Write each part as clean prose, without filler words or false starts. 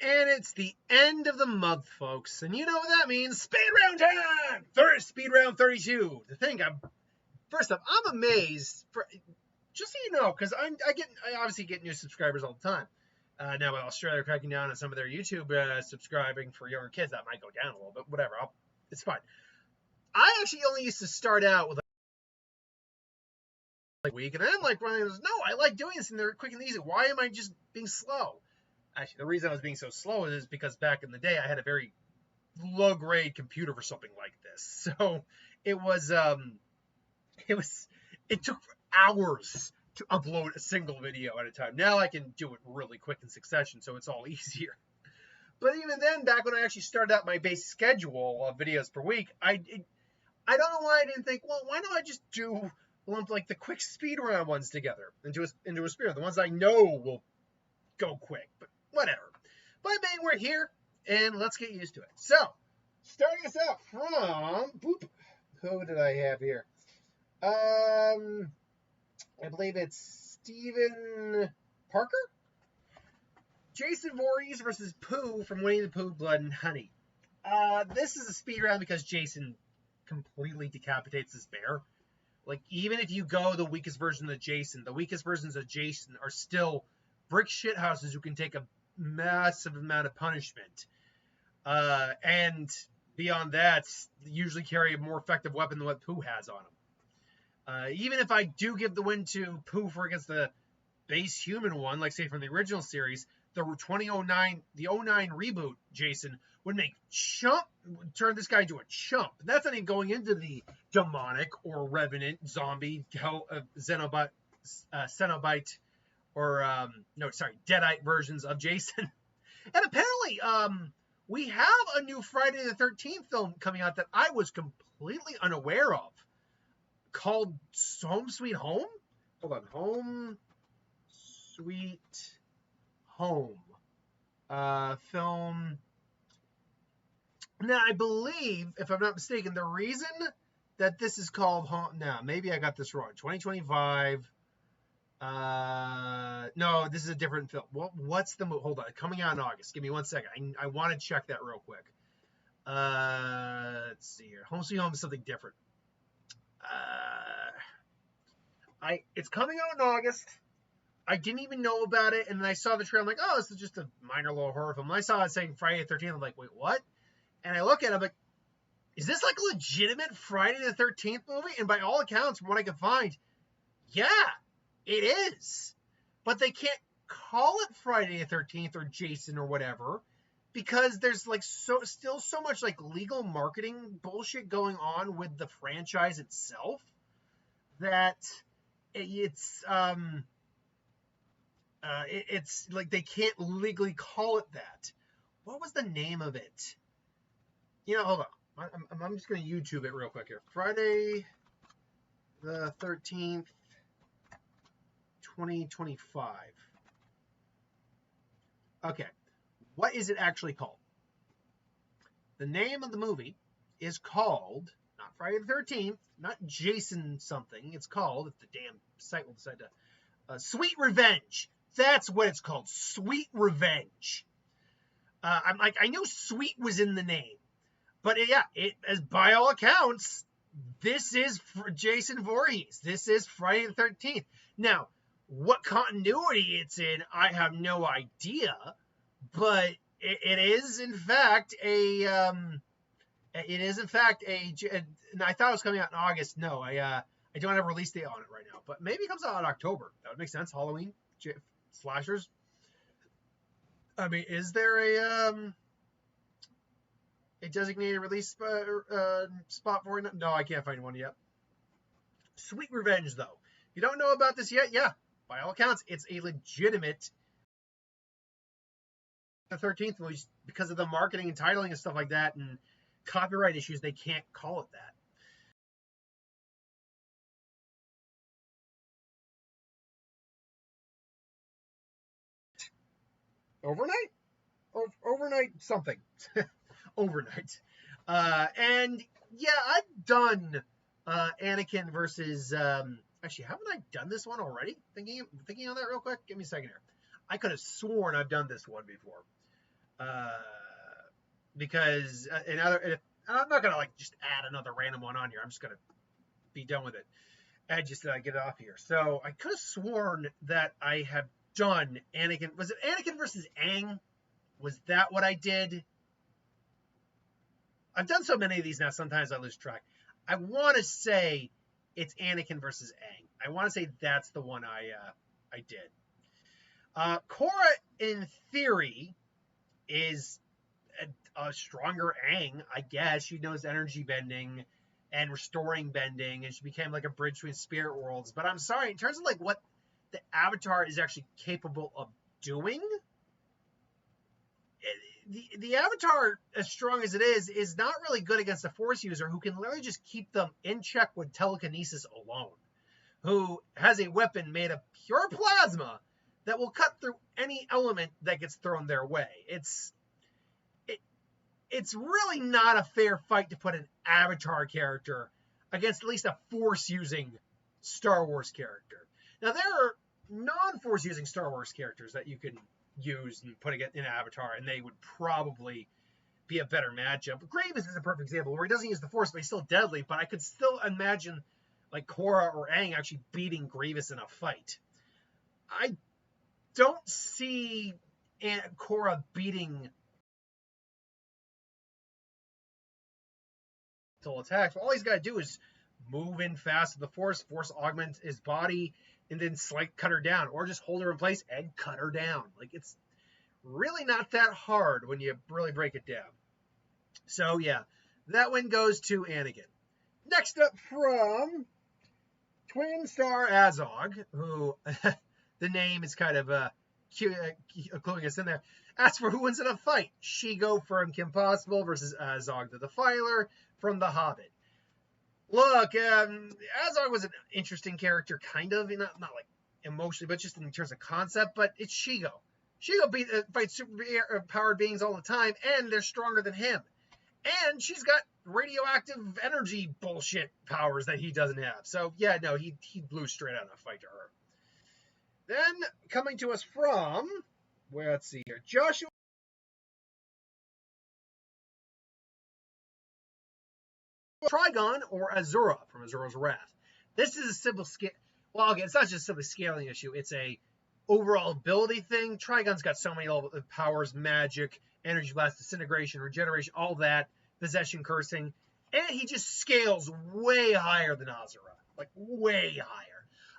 And it's the end of the month, folks. And you know what that means. Speed round time! Speed round 32. To think, first off, I'm amazed. Just so you know, because I obviously get new subscribers all the time. Now with Australia cracking down on some of their YouTube subscribing for younger kids, that might go down a little bit. Whatever, it's fine. I actually only used to start out with like a week, and then like Ryan goes, no, I like doing this, and they're quick and easy. Why am I just being slow? Actually, the reason I was being so slow is because back in the day, I had a very low-grade computer for something like this. So it took hours to upload a single video at a time. Now I can do it really quick in succession, so it's all easier. But even then, back when I actually started out my base schedule of videos per week, I don't know why I didn't think, well, why don't I just lump like the quick speed round ones together into a speed, the ones I know will go quick, but whatever. But I mean, we're here, and let's get used to it. So, starting us out from, who did I have here? I believe it's Stephen Parker? Jason Voorhees versus Pooh from Winnie the Pooh, Blood and Honey. This is a speed round because Jason completely decapitates this bear. Like, even if you go the weakest version of Jason, the weakest versions of Jason are still brick shithouses who can take a massive amount of punishment. And beyond that, usually carry a more effective weapon than what Pooh has on him. Even if I do give the win to Pooh against the base human one, like say from the original series, the 2009 reboot Jason would turn this guy into a chump. And that's not even going into the demonic or revenant, zombie, Cenobite, or Deadite versions of Jason. And apparently, we have a new Friday the 13th film coming out that I was completely unaware of, called Home Sweet Home? Hold on. Home Sweet Home. Film. Now, I believe, if I'm not mistaken, the reason that this is called Home... Now, maybe I got this wrong. 2025... no, this is a different film. What's the movie? Hold on, coming out in August. Give me 1 second. I want to check that real quick. Let's see here. Home Sweet Home is something different. It's coming out in August. I didn't even know about it, and then I saw the trailer. I'm like, oh, this is just a minor little horror film. And I saw it saying Friday the 13th. I'm like, wait, what? And I look at it, I'm like, is this like a legitimate Friday the 13th movie? And by all accounts, from what I can find, yeah, it is. But they can't call it Friday the 13th or Jason or whatever, because there's like still so much like legal marketing bullshit going on with the franchise itself that it's like they can't legally call it that. What was the name of it? Hold on. I'm just going to YouTube it real quick here. Friday the 13th, 2025. Okay. What is it actually called? The name of the movie is called, not Friday the 13th, not Jason something. It's called, if the damn site will decide to, Sweet Revenge. That's what it's called. Sweet Revenge. I knew Sweet was in the name. But as by all accounts, this is Jason Voorhees. This is Friday the 13th. Now, what continuity it's in, I have no idea. But it is in fact and I thought it was coming out in August. No, I don't have a release date on it right now. But maybe it comes out in October. That would make sense. Halloween slashers. I mean, is there a designated release spot for it? No, I can't find one yet. Sweet Revenge, though. If you don't know about this yet, yeah, by all accounts, it's a legitimate the 13th movie. Because of the marketing and titling and stuff like that and copyright issues, they can't call it that. Overnight something. Overnight. And yeah, I've done Anakin versus actually, haven't I done this one already? Thinking on that real quick. Give me a second here. I could have sworn I've done this one before. Because I'm not gonna like just add another random one on here. I'm just gonna be done with it and just get it off here. So I could have sworn that I have done Anakin. Was it Anakin versus Aang? Was that what I did? I've done so many of these now, sometimes I lose track. I want to say it's Anakin versus Aang. I want to say that's the one I did. Korra, in theory, is a stronger Aang, I guess. She knows energy bending and restoring bending, and she became like a bridge between spirit worlds. But I'm sorry, in terms of like what the Avatar is actually capable of doing, the Avatar, as strong as it is not really good against a Force user who can literally just keep them in check with telekinesis alone, who has a weapon made of pure plasma that will cut through any element that gets thrown their way. It's really not a fair fight to put an Avatar character against at least a Force-using Star Wars character. Now, there are non-Force-using Star Wars characters that you can use and put in Avatar, and they would probably be a better matchup. Grievous is a perfect example where he doesn't use the Force, but he's still deadly. But I could still imagine like Korra or Aang actually beating Grievous in a fight. I don't see Korra beating attacks. All he's got to do is move in fast with the Force augment his body, and then cut her down, or just hold her in place and cut her down. Like, it's really not that hard when you really break it down. So yeah, that one goes to Anakin. Next up from Twin Star Azog, who the name is kind of cluing us in there. As for who wins in a fight, Shigo from Kim Possible versus Azog the Defiler from The Hobbit. Look, Azog was an interesting character, kind of, not like emotionally, but just in terms of concept. But it's Shigo. Shigo fights super powered beings all the time, and they're stronger than him. And she's got radioactive energy bullshit powers that he doesn't have. So yeah, no, he blew straight out of a fight to her. Then coming to us from, let's see here, Joshua Trigon or Azura from Azura's Wrath. This is a simple scale. Well, again, it's not just a simple scaling issue. It's a overall ability thing. Trigon's got so many powers: magic, energy blast, disintegration, regeneration, all that, possession, cursing, and he just scales way higher than Azura, like way higher.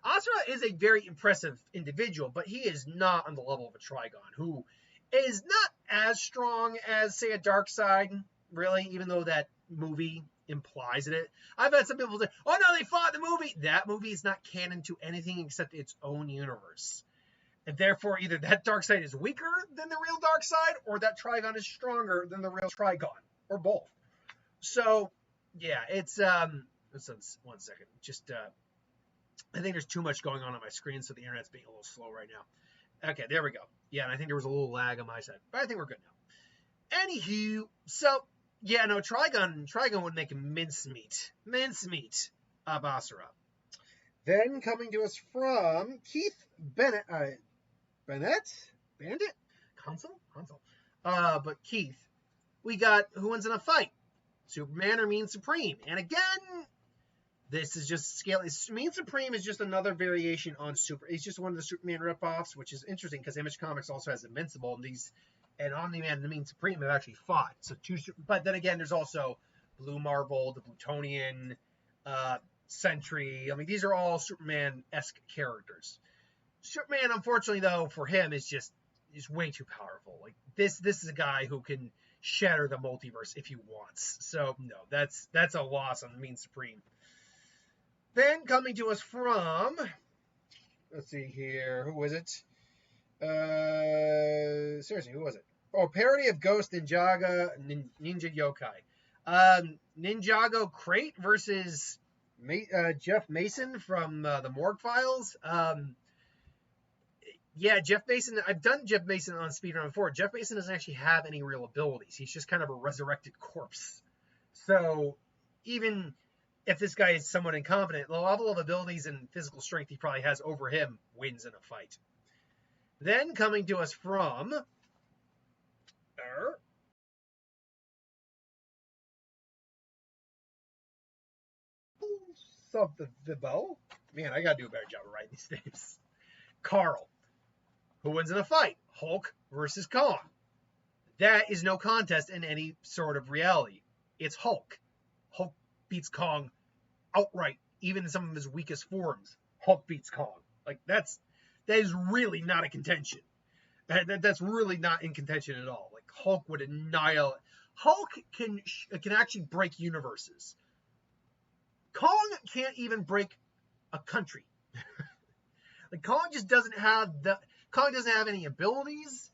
Azura is a very impressive individual, but he is not on the level of a Trigon, who is not as strong as, say, a Darkseid, really, even though that movie implies it. I've had some people say, oh no, they fought in the movie. That movie is not canon to anything except its own universe. And therefore, either that Darkseid is weaker than the real Darkseid, or that Trigon is stronger than the real Trigon, or both. So, yeah, it's, one second, just, I think there's too much going on my screen, so the internet's being a little slow right now. Okay, there we go. Yeah, and I think there was a little lag on my side, but I think we're good now. Anywho, so, yeah, no, Trigon would make a mincemeat of Asura. Then coming to us from Keith Bennett, Bandit? Hansel? But Keith, we got who wins in a fight? Superman or Mean Supreme? And again, this is just scaling. Mean Supreme is just another variation on Super. It's just one of the Superman ripoffs, which is interesting because Image Comics also has Invincible, and Omni-Man and the Mean Supreme have actually fought. So but then again, there's also Blue Marvel, the Plutonian, Sentry. I mean, these are all Superman-esque characters. Superman, unfortunately, though, for him is way too powerful. Like this is a guy who can shatter the multiverse if he wants. So no, that's a loss on Mean Supreme. Then coming to us from, let's see here, who was it? Seriously, who was it? Oh, parody of Ghost Ninjago Yokai. Ninjago Crate versus Jeff Mason from the Morgue Files. Yeah, Jeff Mason, I've done Jeff Mason on Speedrun before. Jeff Mason doesn't actually have any real abilities. He's just kind of a resurrected corpse. So even if this guy is somewhat incompetent, the level of abilities and physical strength he probably has over him wins in a fight. Then coming to us from, all still have the bow. Man, I gotta do a better job of writing these names. Carl. Who wins in a fight? Hulk versus Kong. That is no contest in any sort of reality. It's Hulk. Hulk beats Kong outright, even in some of his weakest forms. Hulk beats Kong. Like that is really not a contention. That's really not in contention at all. Like Hulk would annihilate. Hulk can actually break universes. Kong can't even break a country. Like Kong just doesn't have any abilities.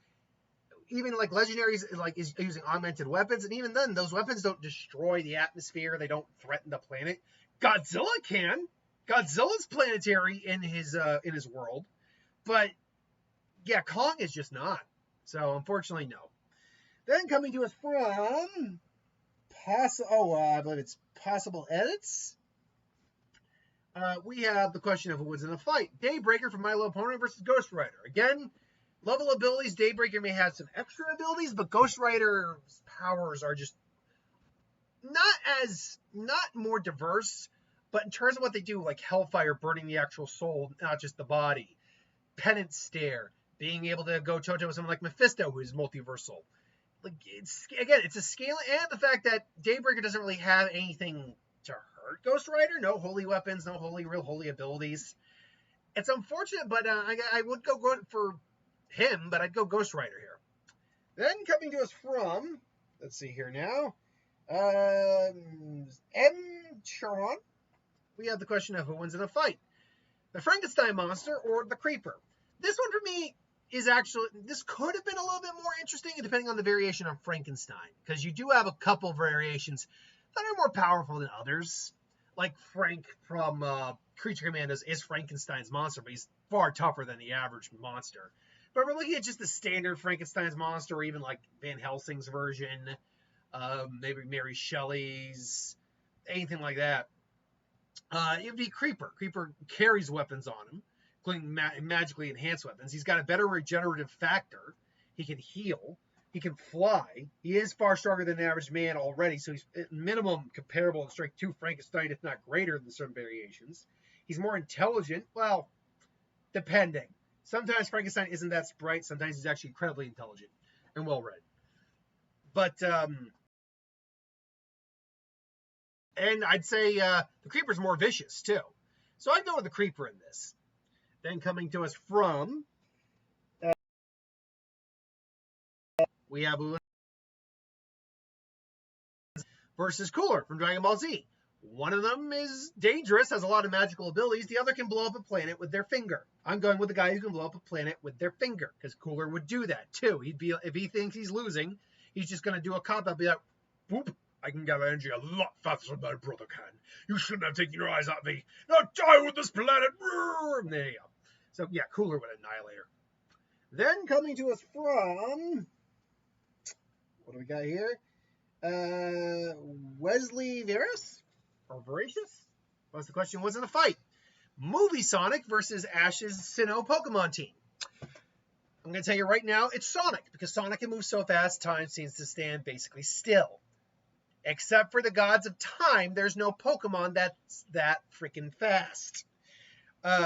Even like legendaries like is using augmented weapons, and even then those weapons don't destroy the atmosphere. They don't threaten the planet. Godzilla can. Godzilla's planetary in his world, but yeah, Kong is just not. So unfortunately, no. Then coming to us from I believe it's Possible Edits. We have the question of who wins in a fight. Daybreaker from My Little Pony versus Ghost Rider. Again, level abilities, Daybreaker may have some extra abilities, but Ghost Rider's powers are just not more diverse, but in terms of what they do, like Hellfire, burning the actual soul, not just the body. Penance Stare, being able to go toe-to with someone like Mephisto, who is multiversal. Like it's a scale, and the fact that Daybreaker doesn't really have anything to hurt Ghost Rider. No holy weapons, no real holy abilities. It's unfortunate, but I would go for him, but I'd go Ghost Rider here. Then coming to us from, let's see here now, M. Charon, we have the question of who wins in a fight. The Frankenstein monster or the Creeper. This one for me is actually, this could have been a little bit more interesting depending on the variation on Frankenstein, because you do have a couple variations that are more powerful than others. Like Frank from Creature Commandos is Frankenstein's monster, but he's far tougher than the average monster. But we're looking at just the standard Frankenstein's monster, or even like Van Helsing's version, maybe Mary Shelley's, anything like that. It would be Creeper. Creeper carries weapons on him, including magically enhanced weapons. He's got a better regenerative factor. He can heal. He can fly. He is far stronger than an average man already, so he's at minimum comparable in strength to Frankenstein, if not greater than certain variations. He's more intelligent. Well, depending. Sometimes Frankenstein isn't that bright. Sometimes he's actually incredibly intelligent and well-read. But, and I'd say the Creeper's more vicious, too. So I'd go with the Creeper in this. Then coming to us from, we have versus Cooler from Dragon Ball Z. One of them is dangerous, has a lot of magical abilities. The other can blow up a planet with their finger. I'm going with the guy who can blow up a planet with their finger, because Cooler would do that too. He'd be, if he thinks he's losing, he's just going to do a cop-out, be like, boop, I can gather energy a lot faster than my brother can. You shouldn't have taken your eyes off me. Now die with this planet. And there you go. So yeah, Cooler would annihilate her. Then coming to us from, what do we got here? Wesley Veras? Or Voracious? What's the question? Was in a fight. Movie Sonic versus Ash's Sinnoh Pokemon team. I'm going to tell you right now, it's Sonic, because Sonic can move so fast, time seems to stand basically still. Except for the gods of time, there's no Pokemon that's that freaking fast.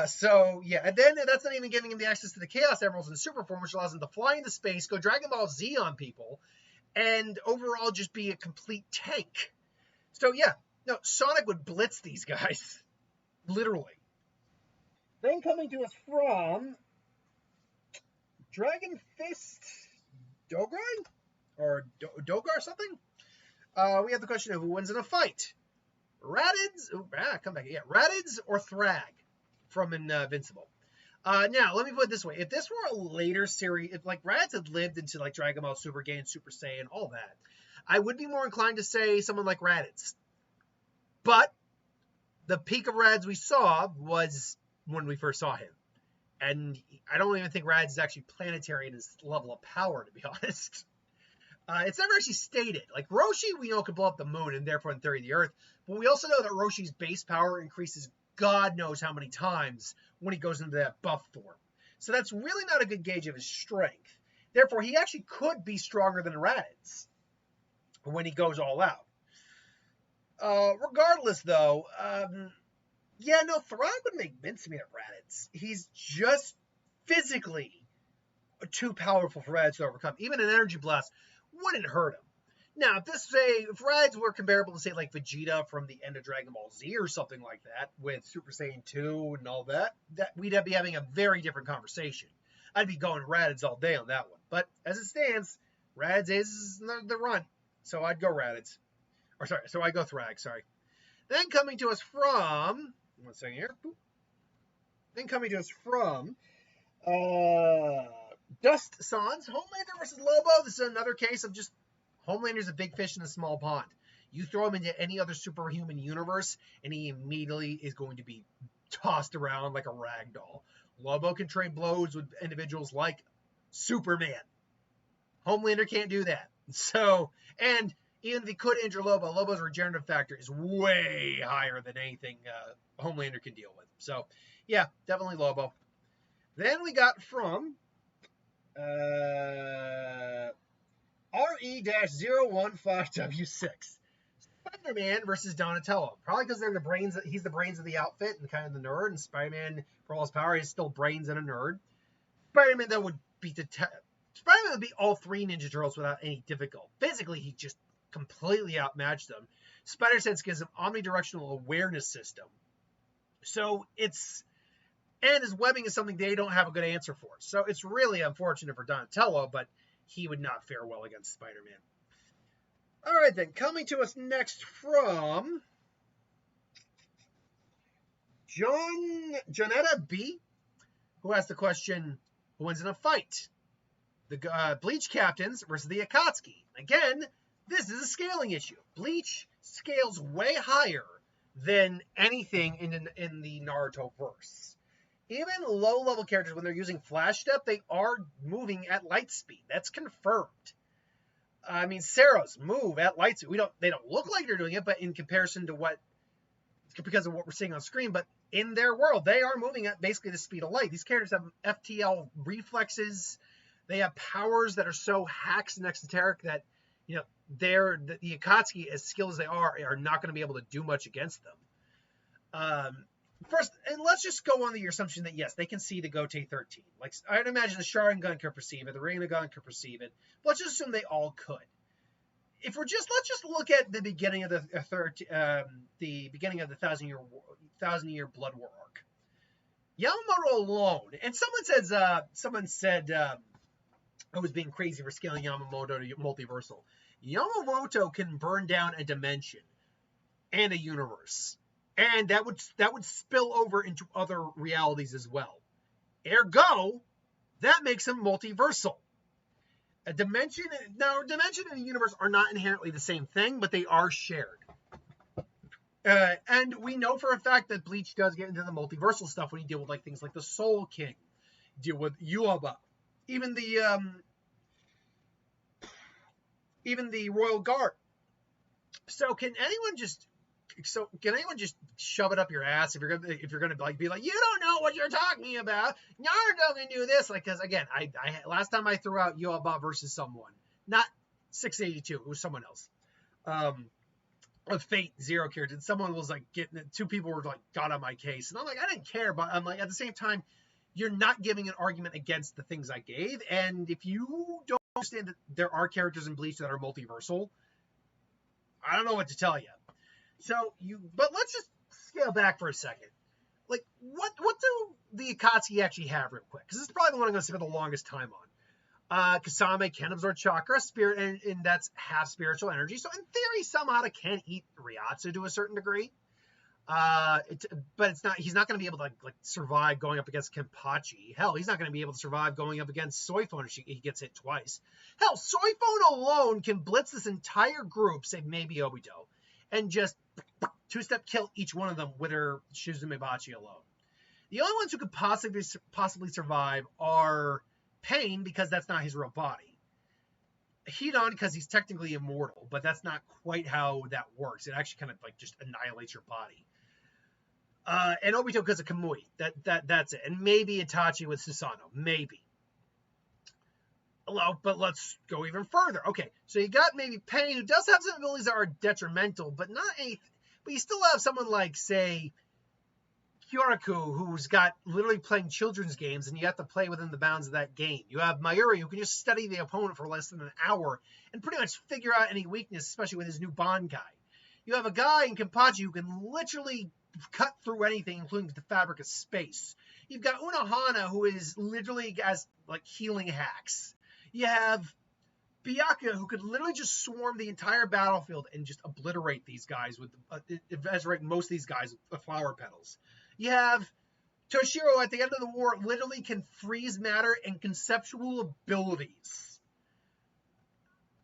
So, yeah, and then that's not even giving him the access to the Chaos Emeralds in super form, which allows him to fly into space, go Dragon Ball Z on people, and overall just be a complete tank. So, yeah, no, Sonic would blitz these guys. Literally. Then coming to us from Dragon Fist Dograi? Or Dogar or something? We have the question of who wins in a fight. Raditz, Raditz or Thrag from Invincible. Now, let me put it this way. If this were a later series, if like Raditz had lived into like Dragon Ball Super Gaian, Super Saiyan, all that, I would be more inclined to say someone like Raditz. But the peak of Raditz we saw was when we first saw him. And I don't even think Raditz is actually planetary in his level of power, to be honest. It's never actually stated. Like, Roshi, we know, can blow up the moon and therefore, in theory, the Earth. But we also know that Roshi's base power increases God knows how many times when he goes into that buff form. So that's really not a good gauge of his strength. Therefore, he actually could be stronger than Raditz when he goes all out. Regardless, though, Yeah, no, Throg would make mincemeat of Raditz. He's just physically too powerful for Raditz to overcome. Even an Energy Blast wouldn't hurt him. Now, if Raditz were comparable to, say, like Vegeta from the end of Dragon Ball Z or something like that, with Super Saiyan 2 and all that we'd be having a very different conversation. I'd be going Raditz all day on that one. But as it stands, Raditz is the run. So I'd go Raditz. So I go Thrag, sorry. Then coming to us from, one second here. Then coming to us from Dust Sans, Homelander versus Lobo. This is another case of just Homelander's a big fish in a small pond. You throw him into any other superhuman universe, and he immediately is going to be tossed around like a rag doll. Lobo can trade blows with individuals like Superman. Homelander can't do that. So, and even if he could injure Lobo, Lobo's regenerative factor is way higher than anything Homelander can deal with. So, yeah, definitely Lobo. Then we got from RE-015W6. Spider-Man versus Donatello. Probably because they're the brains. He's the brains of the outfit and kind of the nerd, and Spider-Man, for all his power, is still brains and a nerd. Spider-Man, though, would beat Spider-Man would beat all three Ninja Turtles without any difficulty. Physically, he just completely outmatched them. Spider-Sense gives him omnidirectional awareness system. So and his webbing is something they don't have a good answer for. So it's really unfortunate for Donatello, but he would not fare well against Spider-Man. All right, then. Coming to us next from Jonetta B, who asked the question, who wins in a fight? The Bleach captains versus the Akatsuki. Again, this is a scaling issue. Bleach scales way higher than anything in the Naruto verse. Even low-level characters, when they're using Flash Step, they are moving at light speed. That's confirmed. I mean, Ceros move at light speed. They don't look like they're doing it, but in comparison to because of what we're seeing on screen, but in their world, they are moving at basically the speed of light. These characters have FTL reflexes. They have powers that are so hacks and exoteric that, the Akatsuki, as skilled as they are not going to be able to do much against them. First, and let's just go on the assumption that, yes, they can see the Gote 13. Like, I'd imagine the Sharingan could perceive it, the Rinnegan could perceive it. But let's just assume they all could. Let's just look at the beginning of the beginning of the thousand year Blood War arc. Yamamoto alone, and someone said I was being crazy for scaling Yamamoto to multiversal. Yamamoto can burn down a dimension and a universe. And that would spill over into other realities as well. Ergo, that makes him multiversal. A dimension and a universe are not inherently the same thing, but they are shared. And we know for a fact that Bleach does get into the multiversal stuff when you deal with things like the Soul King, deal with Yuaba, even the Royal Guard. So can anyone just shove it up your ass if you're gonna be like, you don't know what you're talking about? Naruto can do this, because again, I last time I threw out Yuaba versus someone, not 682, it was someone else, of Fate Zero character. Someone was two people were got on my case, and I'm like, I didn't care, but I'm like, at the same time, you're not giving an argument against the things I gave, and if you don't understand that there are characters in Bleach that are multiversal, I don't know what to tell you. But let's just scale back for a second. What do the Akatsuki actually have real quick? Because this is probably the one I'm going to spend the longest time on. Kasame can absorb chakra, spirit, and that's half spiritual energy. So in theory, Samada can eat Ryatsu to a certain degree. But it's not. He's not going to be able to survive going up against Kenpachi. Hell, he's not going to be able to survive going up against Soifone if he gets hit twice. Hell, Soifone alone can blitz this entire group, save maybe Obito, and just two-step kill each one of them with her Shizumebachi alone. The only ones who could possibly survive are Pain, because that's not his real body. Hidan, because he's technically immortal, but that's not quite how that works. It actually kind of just annihilates your body. And Obito because of Kamui. That's it. And maybe Itachi with Susanoo. Maybe. Well, but let's go even further. Okay, so you got maybe Pain, who does have some abilities that are detrimental, but not anything. But you still have someone like, say, Kyoraku, who's got literally playing children's games, and you have to play within the bounds of that game. You have Mayuri, who can just study the opponent for less than an hour and pretty much figure out any weakness, especially with his new Bankai. You have a guy in Kenpachi who can literally cut through anything, including the fabric of space. You've got Unohana, who is literally has like healing hacks. You have Byakuya, who could literally just swarm the entire battlefield and just obliterate these guys with, eviscerate most of these guys with flower petals. You have Toshiro at the end of the war literally can freeze matter and conceptual abilities.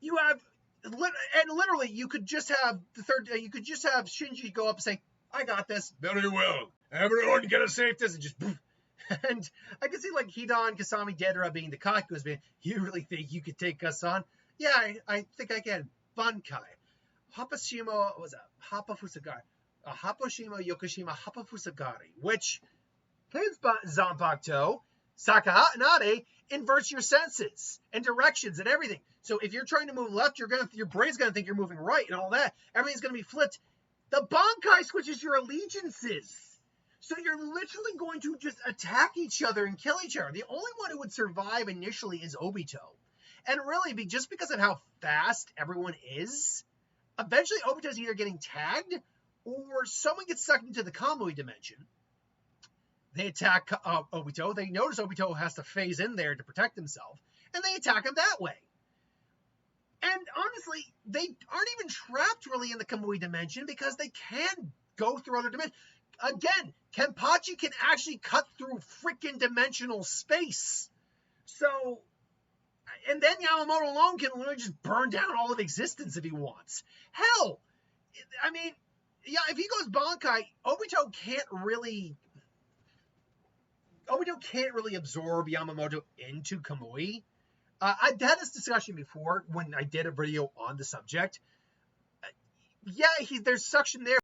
You have, and literally you could just have Shinji go up and say, I got this. Very well. Everyone get a safe distance. And just poof. And I can see like Hidan, Kasami, Dedra being the Kaku's being, you really think you could take us on? Yeah, I think I can. Bankai. Hapashima was a Hapafusagari. Haposhima Yokoshima Hapafusagari, which his Zanpakuto, Sakaha and Ade inverts your senses and directions and everything. So if you're trying to move left, your brain's gonna think you're moving right and all that. Everything's gonna be flipped. The Bankai switches your allegiances. So you're literally going to just attack each other and kill each other. The only one who would survive initially is Obito. And really, just because of how fast everyone is, eventually Obito's either getting tagged or someone gets sucked into the Kamui dimension. They attack Obito. They notice Obito has to phase in there to protect himself, and they attack him that way. And honestly, they aren't even trapped really in the Kamui dimension because they can go through other dimensions. Again, Kenpachi can actually cut through freaking dimensional space. So, and then Yamamoto alone can literally just burn down all of existence if he wants. Hell, I mean, yeah, if he goes Bankai, Obito can't really absorb Yamamoto into Kamui. I've had this discussion before when I did a video on the subject. Yeah, there's suction there.